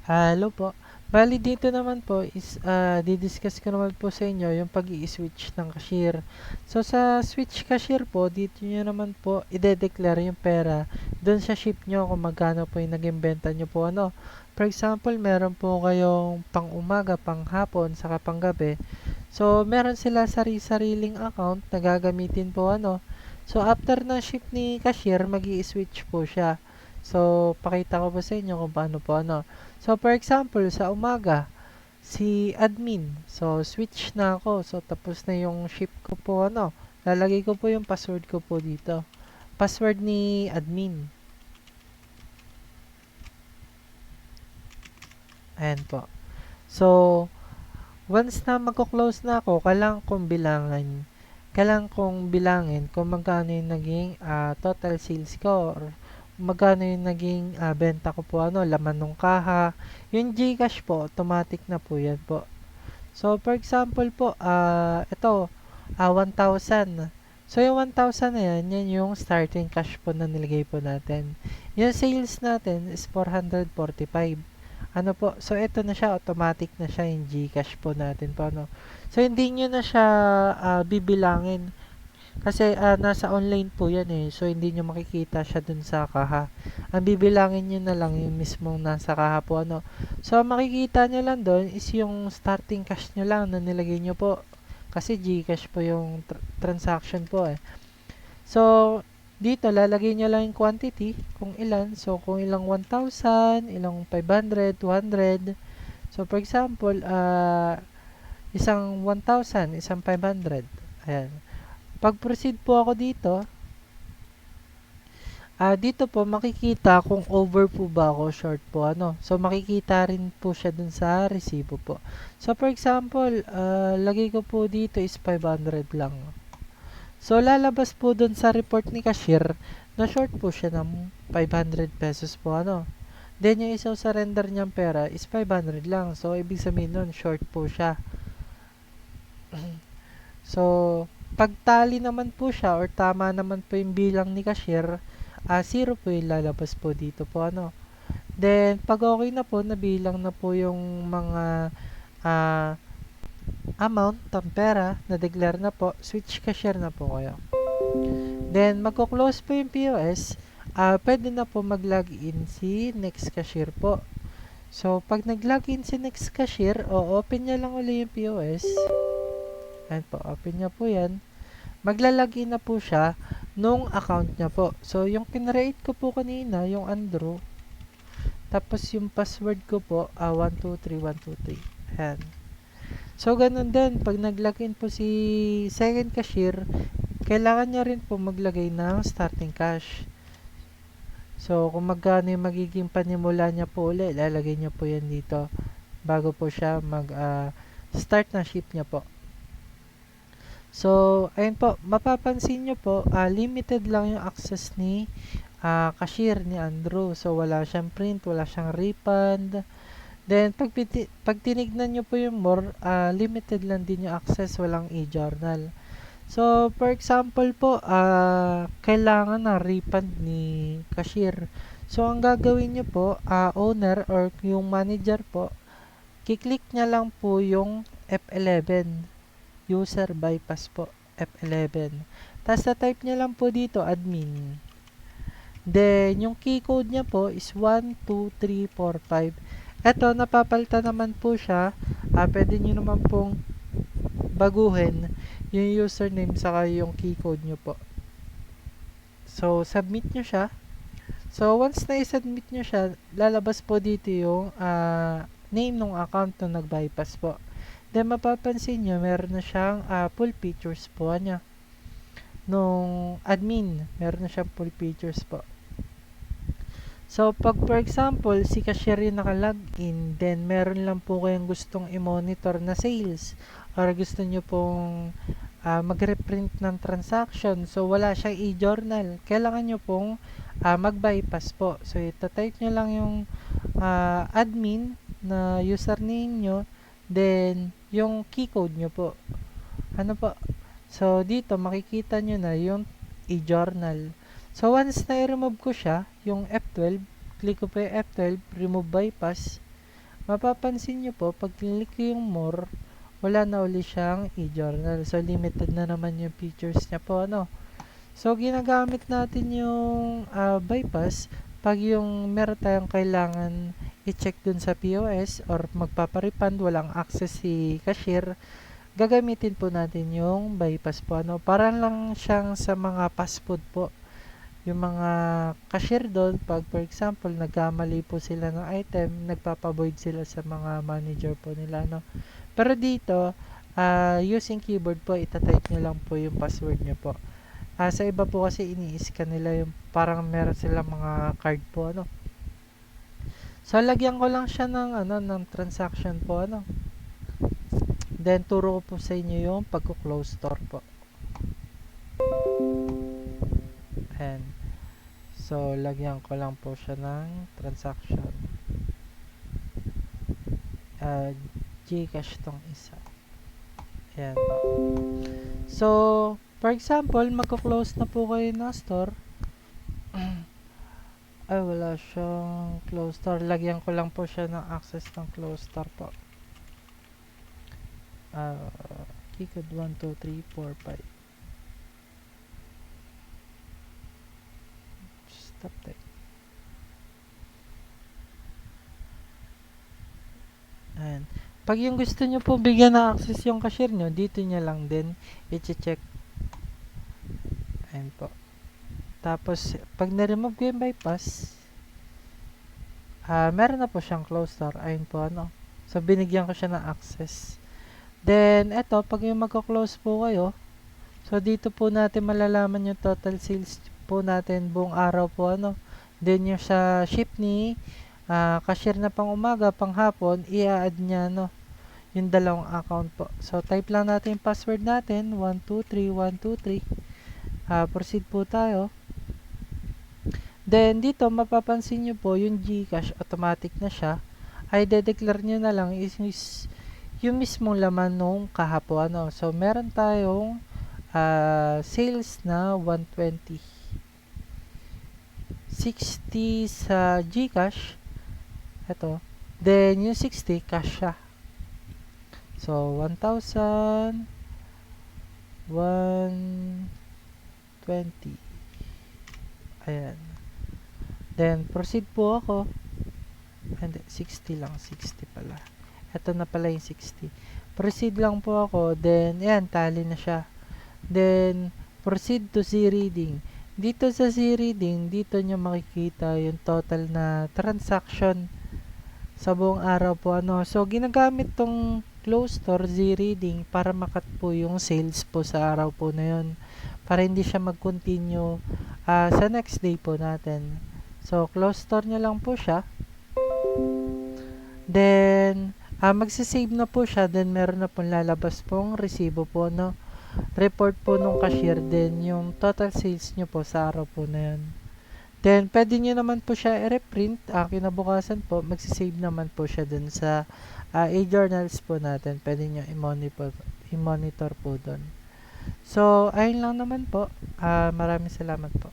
Hello po. Bali dito naman po is didiscuss ko naman po sa inyo yung pag-i-switch ng cashier. So sa switch cashier po, dito nyo naman po ide-declare yung pera doon sa ship nyo kung magkano po yung naging benta nyo po ano. For example, meron po kayong pang umaga, pang hapon, saka pang gabi. So meron sila sari-sariling account na gagamitin po ano. So after ng ship ni cashier, magi-switch po siya. So pakita ko po sa inyo kung paano po ano. So, for example, sa umaga, si admin. So, switch na ako. So, tapos na yung shift ko po, ano. Lalagay ko po yung password ko po dito. Password ni admin. Ayan po. So, once na magko-close na ako, kailangan kong bilangin kung magkano yung naging total sales ko or magkano yung naging benta ko po ano, laman ng kaha. Yung GCash po, automatic na po yan po. So, for example po, ito, 1,000. So, yung 1,000 na yan, yan yung starting cash po na nilagay po natin. Yung sales natin is 445. Ano po, so ito na siya, automatic na siya yung GCash po natin po, ano. So, hindi nyo na siya bibilangin. Kasi nasa online po yan eh. So, hindi nyo makikita siya dun sa kaha. Ang bibilangin nyo na lang yung mismong nasa kaha po. Ano. So, ang makikita nyo lang doon is yung starting cash nyo lang na nilagay nyo po. Kasi Gcash po yung transaction po eh. So, dito lalagay nyo lang yung quantity kung ilan. So, kung ilang 1,000, ilang 500, 200. So, for example, isang 1,000, isang 500. Ayan. Pag-proceed po ako dito, dito po makikita kung over po ba ako, short po ano. So makikita rin po siya dun sa resibo po. So for example, lagay ko po dito is 500 lang. So lalabas po dun sa report ni cashier na short po siya ng 500 pesos po ano. Then yung isang surrender niyang pera is 500 lang. So ibig sabihin nun, short po siya. So, pagtali naman po siya or tama naman po yung bilang ni cashier, zero po yung lalabas po dito po ano. Then, pag okay na po, nabilang na po yung mga ah, amount ng pera na declare na po, switch cashier na po kayo. Then, magko-close po yung POS, pwede na po mag-login si next cashier po. So, pag nag-login si next cashier, open niya lang ulit yung POS. Ayan po, open niya po yan. Maglalagin na po siya nung account niya po. So, yung kinreate ko po kanina, yung Andrew, tapos yung password ko po, 123123. Ayan. So, ganun din. Pag naglagin po si second cashier, kailangan niya rin po maglagay ng starting cash. So, kung magkano yung magiging panimula niya po ulit, lalagay niya po yan dito bago po siya mag-start na ship niya po. So, ayun po, mapapansin nyo po, limited lang yung access ni cashier ni Andrew. So, wala siyang print, wala siyang refund. Then, pag tinignan nyo po yung more, limited lang din yung access, walang e-journal. So, for example po, kailangan na refund ni cashier. So, ang gagawin nyo po, owner or yung manager po, kiklik niya lang po yung F11. User bypass po, F11. Tapos na-type niya lang po dito, admin. Then, yung key code niya po is 12345. Eto, napapalitan naman po siya. Pwede nyo naman pong baguhin yung username saka yung key code nyo po. So, submit nyo siya. So, once na i-submit nyo siya, lalabas po dito yung name ng account na nag-bypass po. Then, mapapansin nyo, meron na siyang full features po niya. Nung admin, meron na siyang full features po. So, pag for example, si cashier yung naka-login, then meron lang po kayong gustong i-monitor na sales or gusto nyo pong mag-reprint ng transaction. So, wala siyang e-journal. Kailangan nyo pong mag-bypass po. So, itatype nyo lang yung admin na username nyo, then yung key code nyo po. Ano po? So, dito makikita nyo na yung e-journal. So, once na i-remove ko siya, yung F12, click ko po yung F12, remove bypass. mapapansin nyo po, pag click ko yung more, wala na uli siyang e-journal. So, limited na naman yung features niya po, ano. So, ginagamit natin yung bypass pag yung meron tayong kailangan i-check dun sa POS or magpaparefund, walang access si cashier, gagamitin po natin yung bypass po. Ano, para lang siyang sa mga fast food po. Yung mga cashier doon, pag for example, nagkamali po sila ng item, nagpapavoid sila sa mga manager po nila. No? Pero dito, using keyboard po, itatype nyo lang po yung password nyo po. Sa iba po kasi ini-scan nila yung parang meron silang mga card po, ano. So, lagyan ko lang siya ng transaction po, ano. Then, turo ko po sa inyo yung pagko-close store po. Ayan. So, lagyan ko lang po siya ng transaction. Gcash tong isa. Ayan po. So, for example, magko-close na po kayo ng store. Ay, wala siyang close store. Lagyan ko lang po siya ng access ng close store po. Keycode 1, 2, 3, 4, 5. Stop that. Ayan. Pag yung gusto nyo po bigyan ng access yung cashier nyo, dito nyo lang din i-check. Ayan po. Tapos, pag na-remove ko yung bypass, meron na po siyang close store. Ayun po, ano. So, binigyan ko siya ng access. Then, eto, pag yung magko-close po kayo, so, dito po natin malalaman yung total sales po natin buong araw po, ano. Then, yung sa ship ni cashier na pang umaga, pang hapon, i-add niya, no, yung dalawang account po. So, type lang natin yung password natin, 123123. Proceed po tayo. Then, dito, mapapansin nyo po, yung Gcash, automatic na siya. Ay, de-declare nyo na lang is yung mismong laman nung kahapon. Ano? So, meron tayong sales na 120. 60 sa Gcash. Ito. Then, yung 60, cash siya. So, 1,000. 120. Ayan. Then, proceed po ako. Hindi, 60 lang. 60 pala. Ito na pala yung 60. Proceed lang po ako. Then, ayan, tally na siya. Then, proceed to Z-reading. Dito sa Z-reading, dito nyo makikita yung total na transaction sa buong araw po. Ano. So, ginagamit tong close store Z-reading para makat po yung sales po sa araw po na yun. Para hindi siya mag-continue sa next day po natin. So, close store nyo lang po siya. Then, magsisave na po siya. Then, meron na pong lalabas pong resibo po, no? Report po nung cashier. Then, yung total sales nyo po sa araw po na yun. Then, pwede nyo naman po siya i-reprint. Kinabukasan po, magsisave naman po siya dun sa e-journals po natin. Pwede nyo i-monitor po dun. So, ayun lang naman po. Maraming salamat po.